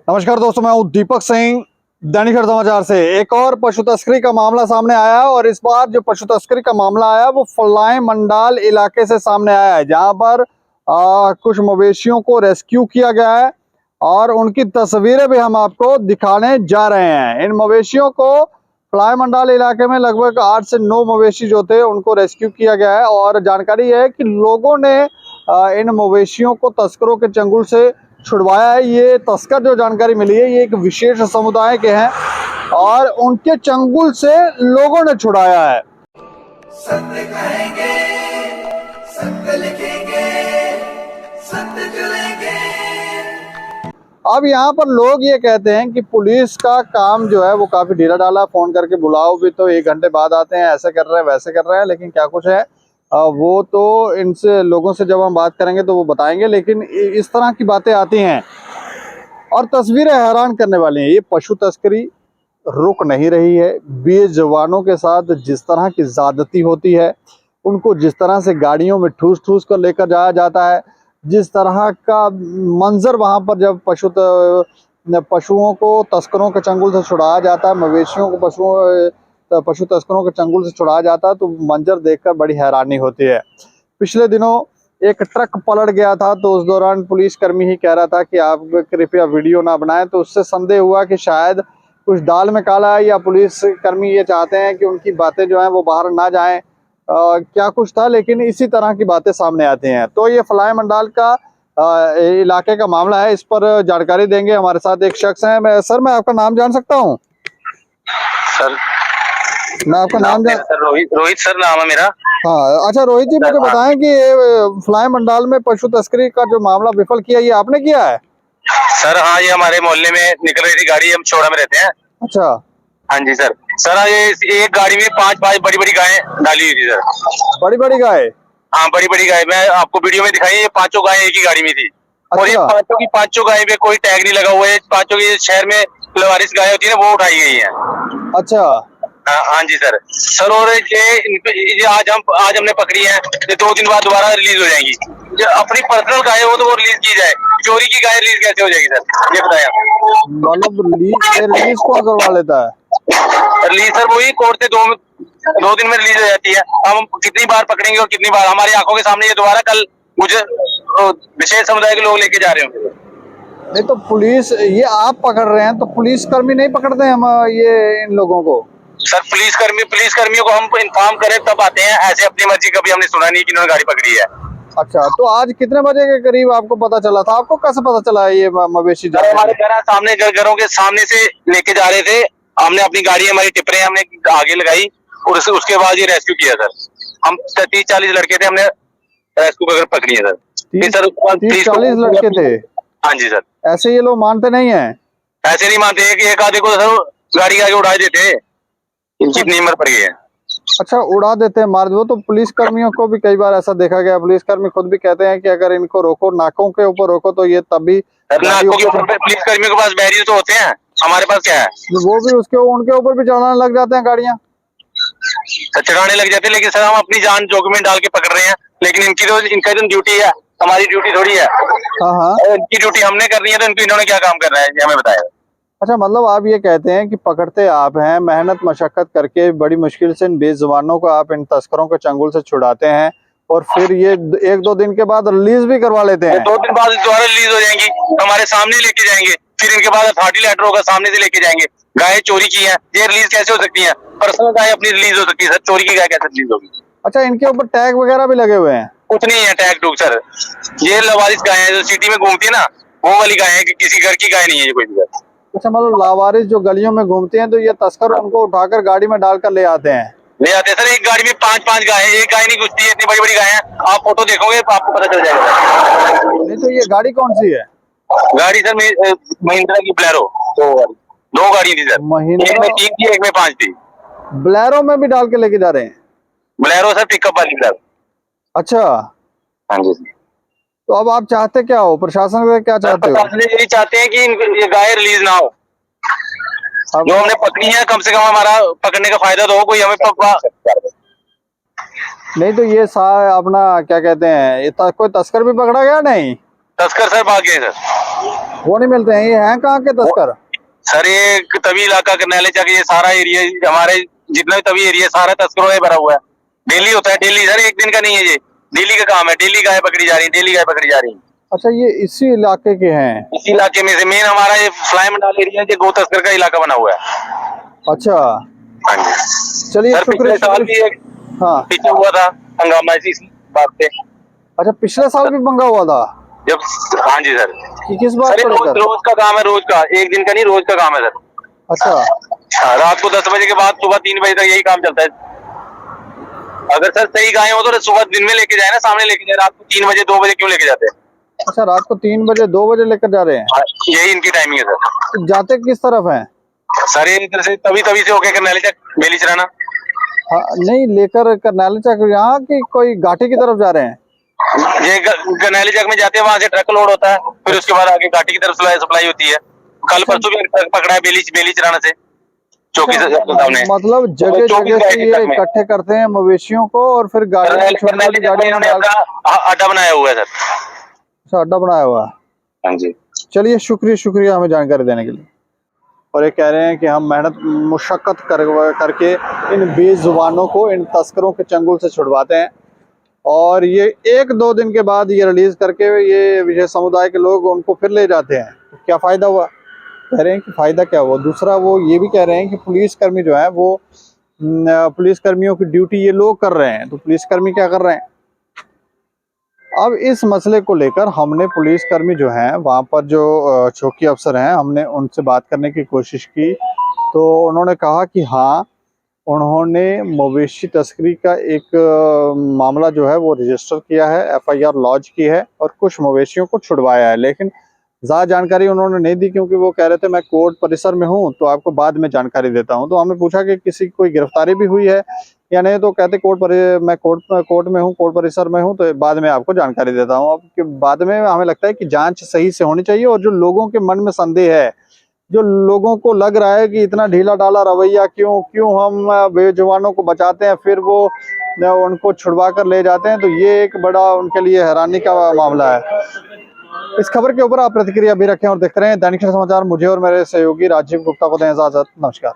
नमस्कार दोस्तों, मैं हूं दीपक सिंह, दैनिक खबर समाचार से। एक और पशु तस्करी का मामला सामने आया और इस बार जो पशु तस्करी का मामला आया वो फलाई मंडाल इलाके से सामने आया है, जहां पर कुछ मवेशियों को रेस्क्यू किया गया है और उनकी तस्वीरें भी हम आपको दिखाने जा रहे हैं। इन मवेशियों को फलाई मंडाल इलाके में लगभग 8 से 9 मवेशी जो थे उनको रेस्क्यू किया गया है और जानकारी है कि लोगों ने इन मवेशियों को तस्करों के चंगुल से छुड़वाया है। ये तस्कर जो जानकारी मिली है ये एक विशेष समुदाय के हैं और उनके चंगुल से लोगों ने छुड़ाया है। सत्य कहेंगे, सत्य लिखेंगे, सत्य चलेंगे। अब यहाँ पर लोग ये कहते हैं कि पुलिस का काम जो है वो काफी ढीला ढाला, फोन करके बुलाओ भी तो 1 घंटे बाद आते हैं, ऐसे कर रहे हैं वैसे कर रहे हैं, लेकिन क्या कुछ है वो तो इनसे लोगों से जब हम बात करेंगे तो वो बताएंगे। लेकिन इस तरह की बातें आती हैं और तस्वीरें हैरान करने वाली हैं। ये पशु तस्करी रुक नहीं रही है। बेजवानों के साथ जिस तरह की ज्यादती होती है, उनको जिस तरह से गाड़ियों में ठूस ठूस कर लेकर जाया जाता है, जिस तरह का मंजर वहां पर जब पशुओं को तस्करों के चंगुल से छुड़ाया जाता है, मवेशियों को पशु तस्करों के चंगुल से छुड़ाया जाता है, तो मंजर देखकर बड़ी हैरानी होती है। पिछले दिनों एक ट्रक पलट गया था तो उस दौरान पुलिसकर्मी ही कह रहा था कि आप कृपया वीडियो ना बनाएं, तो उससे संदेह हुआ कि शायद कुछ दाल में काला है या पुलिसकर्मी ये चाहते हैं कि उनकी बातें जो हैं वो बाहर ना जाएं। क्या कुछ था, लेकिन इसी तरह की बातें सामने आती हैं। तो ये फलाई मंडाल का इलाके का मामला है, इस पर जानकारी देंगे हमारे साथ एक शख्स हैं। मैं आपका नाम जान सकता हूँ? सर मैं आपका नाम जान सर रोहित सर नाम है मेरा। हाँ, अच्छा रोहित जी, मुझे बताएं कि ये फलाई मंडाल में पशु तस्करी का जो मामला विफल किया, ये आपने किया है? सर हाँ, ये हमारे मोहल्ले में निकल रही थी गाड़ी, हम छोड़ा में रहते हैं। अच्छा। हाँ जी सर। सर ये एक गाड़ी में 5 बड़ी बड़ी गायें डाली हुई थी सर। बड़ी बड़ी गाय? हाँ बड़ी बड़ी गाय, मैं आपको वीडियो में दिखाई, ये 5 गायें एक ही गाड़ी में थी। अच्छा। और ये 5 गायें पे कोई टैग नहीं लगा हुआ है। 5 की शहर में लवारिस गाय होती है ना, वो उठाई गई है। अच्छा। हाँ जी सर। सर और ये आज हमने पकड़ी है, ये 2 दिन बाद दोबारा रिलीज हो जाएंगी। जो अपनी पर्सनल गाय हो तो वो रिलीज की जाए, चोरी की गाय रिलीज कैसे हो जाएगी सर, ये बताया। मतलब रिलीज कौन करवा लेता है? रिलीज सर वही कोर्ट से 2 दिन में रिलीज हो जाती है। हम कितनी बार पकड़ेंगे और कितनी बार हमारी आंखों के सामने ये दोबारा कल मुझे विशेष समुदाय के लोग लेके जा रहे होंगे। नहीं तो पुलिस, ये आप पकड़ रहे हैं तो पुलिसकर्मी नहीं पकड़ते हैं हम ये इन लोगों को? सर पुलिसकर्मियों को हम इन्फॉर्म करें तब आते हैं, ऐसे अपनी मर्जी कभी हमने सुना नहीं कि इन्होंने गाड़ी पकड़ी है। अच्छा, तो आज कितने बजे के करीब आपको पता चला था? आपको कैसे पता चला ये मवेशी? हमारे घरों के सामने से लेके जा रहे थे, हमने अपनी गाड़ी, हमारी टिप्परें हमने आगे लगाई और उसके बाद ये रेस्क्यू किया सर। हम 30-40 लड़के थे, हमने रेस्क्यू कर पकड़ी है सर। 30-40 लड़के थे? हाँ जी सर। ऐसे ये लोग मानते नहीं है? ऐसे नहीं मानते, एक आधे को सर गाड़ी के आगे उड़ा देते, इनकी इतनी हिम्मत पड़ गई है। अच्छा, उड़ा देते हैं, मार दो। तो पुलिस कर्मियों को भी कई बार ऐसा देखा गया, पुलिसकर्मी खुद भी कहते हैं कि अगर इनको रोको, नाकों के ऊपर रोको, तो ये तभी नाकों के ऊपर पुलिस कर्मियों के पास बैरियर तो होते हैं, हमारे पास क्या है? वो भी उनके ऊपर भी चढ़ाने लग जाते हैं गाड़ियां, चढ़ाने लग जाते हैं। लेकिन सर हम अपनी जान जोखिम में डाल के पकड़ रहे हैं, लेकिन इनका तो ड्यूटी है, हमारी ड्यूटी थोड़ी है। हाँ, इनकी ड्यूटी हमने करनी है, तो इन्होंने क्या काम करना है ये हमें बताया। अच्छा, मतलब आप ये कहते हैं कि पकड़ते आप हैं, मेहनत मशक्कत करके बड़ी मुश्किल से इन बेजुबानों को आप इन तस्करों के चंगुल से छुड़ाते हैं और फिर ये 1-2 दिन के बाद रिलीज भी करवा लेते हैं? 2 दिन बाद दोबारा रिलीज हो जाएंगी, हमारे सामने लेके जाएंगे, फिर इनके बाद अथॉरिटी लेटर होगा, सामने से लेके जाएंगे। गाय चोरी की है, ये रिलीज कैसे हो सकती है? पर्सनल गाय अपनी रिलीज हो सकती है सर, चोरी की गाय कैसे रिलीज होगी? अच्छा, इनके ऊपर टैग वगैरह भी लगे हुए हैं? कुछ नहीं है टैग टूग सर। ये लवारिस गाय है जो सिटी में घूमती है ना, वो वाली गाय है, कि किसी घर की गाय नहीं है ये कोई भी गाय। अच्छा, मतलब लावारिस जो गलियों में घूमते हैं तो ये तस्कर उनको उठाकर गाड़ी में डालकर ले आते हैं? ले आते हैं सर। एक गाड़ी में 5 गाय है, एक गाय नहीं घुसती है, इतनी बड़ी बड़ी गाय है। आप फोटो देखोगे तो आपको पता चल जाएगा। नहीं तो ये गाड़ी कौन सी है? गाड़ी सर महिंद्रा की ब्लेरो, 2 गाड़ी थी सर। महिंद्रा? एक में 3 थी, एक में 5 थी। ब्लेरो में भी डाल के लेके जा रहे हैं? ब्लेरो सर पिकअप वाली ब्लेरो। अच्छा। हाँ जी। तो अब आप चाहते क्या हो? प्रशासन से क्या चाहते हो? प्रशासन यही चाहते हैं कि ये गाय रिलीज ना हो। जो हमने पकड़ी है, कम से कम हमारा पकड़ने का फायदा तो हो, कोई हमें नहीं तो ये अपना क्या कहते हैं, कोई तस्कर भी पकड़ा गया? नहीं, तस्कर सर भाग गए सर। वो नहीं मिलते हैं। ये हैं कहाँ के तस्कर? सर ये तवी इलाका करनाले चक, ये सारा एरिया हमारे जितना भी तवी एरिया सारा तस्करों में भरा हुआ है। डेली होता है, डेली सर, एक दिन का नहीं है ये, डेली का काम है। डेली गाय पकड़ी जा रही है, डेली गाय पकड़ी जा रही है। अच्छा, ये इसी इलाके के हैं? इसी इलाके में से मेन हमारा ये फ्लाई मंडाल एरिया है, ये गो तस्कर का इलाका बना हुआ है। अच्छा, हाँ जी चलिए सर, पिछले साल भी एक हाँ, पीछे हुआ था हंगामा इसी बात पे। अच्छा, पिछले साल भी पंगा हुआ था? जब, हाँ जी सर, कि किस बात सर को रोज लेकर? रोज का काम है, रोज का, एक दिन का नहीं, रोज का काम है सर। अच्छा, हाँ, रात को 10 बजे के बाद सुबह 3 बजे तक यही काम चलता है। अगर सर सही गाय हो तो सुबह दिन में लेके जाए ना, सामने लेके जाए, रात को 3 बजे 2 बजे क्यों लेके जाते हैं? अच्छा, रात को 3 बजे 2 बजे लेकर जा रहे हैं? हाँ, यही इनकी टाइमिंग है सर। तो जाते किस तरफ हैं? सर ये इधर से तभी से होके करनाली तक बेली चराना। हाँ, नहीं, लेकर करनाली चक यहाँ की कोई घाटी की तरफ जा रहे हैं? ये करनाली चक में जाते हैं, वहां से ट्रक लोड होता है, फिर उसके बाद आगे घाटी की तरफ सप्लाई होती है। कल परसों भी ट्रक पकड़ा है बेली चराना से, चौकी से सामने। मतलब जगह जगह से ये इकट्ठे करते हैं मवेशियों को और फिर गाड़ी में, छोटी गाड़ियों में अड्डा बनाया हुआ है सर। अच्छा, अड्डा बनाया हुआ है। हाँ जी, चलिए, शुक्रिया हमें जानकारी देने के लिए। और ये कह रहे हैं कि हम मेहनत मुशक्कत करके इन बेजुबानों को, इन तस्करों के चंगुल से छुड़वाते हैं और ये 1-2 दिन के बाद ये रिलीज करके ये विशेष समुदाय के लोग उनको फिर ले जाते हैं। तो क्या फ़ायदा हुआ? कह रहे हैं कि फ़ायदा क्या हुआ। दूसरा, वो ये भी कह रहे हैं कि पुलिसकर्मी जो है वो पुलिसकर्मियों की ड्यूटी ये लोग कर रहे हैं, तो पुलिसकर्मी क्या कर रहे हैं? अब इस मसले को लेकर हमने पुलिसकर्मी जो हैं, वहाँ पर जो चौकी अफसर हैं, हमने उनसे बात करने की कोशिश की, तो उन्होंने कहा कि हाँ, उन्होंने मवेशी तस्करी का एक मामला जो है वो रजिस्टर किया है, एफआईआर लॉन्च की है और कुछ मवेशियों को छुड़वाया है, लेकिन ज़्यादा जानकारी उन्होंने नहीं दी क्योंकि वो कह रहे थे मैं कोर्ट परिसर में हूँ तो आपको बाद में जानकारी देता हूँ। तो हमने पूछा कि किसी की कोई गिरफ्तारी भी हुई है या नहीं, तो कहते मैं कोर्ट में हूँ, कोर्ट परिसर में हूँ, तो बाद में आपको जानकारी देता हूँ। अब कि बाद में हमें लगता है कि जांच सही से होनी चाहिए और जो लोगों के मन में संदेह है, जो लोगों को लग रहा है कि इतना ढीला ढाला रवैया क्यों हम बेजुबानों को बचाते हैं फिर वो उनको छुड़वा कर ले जाते हैं, तो ये एक बड़ा उनके लिए हैरानी का मामला है। इस खबर के ऊपर आप प्रतिक्रिया भी रखें और देखते रहें दैनिक समाचार। मुझे और मेरे सहयोगी राजीव गुप्ता को दें इजाजत। नमस्कार।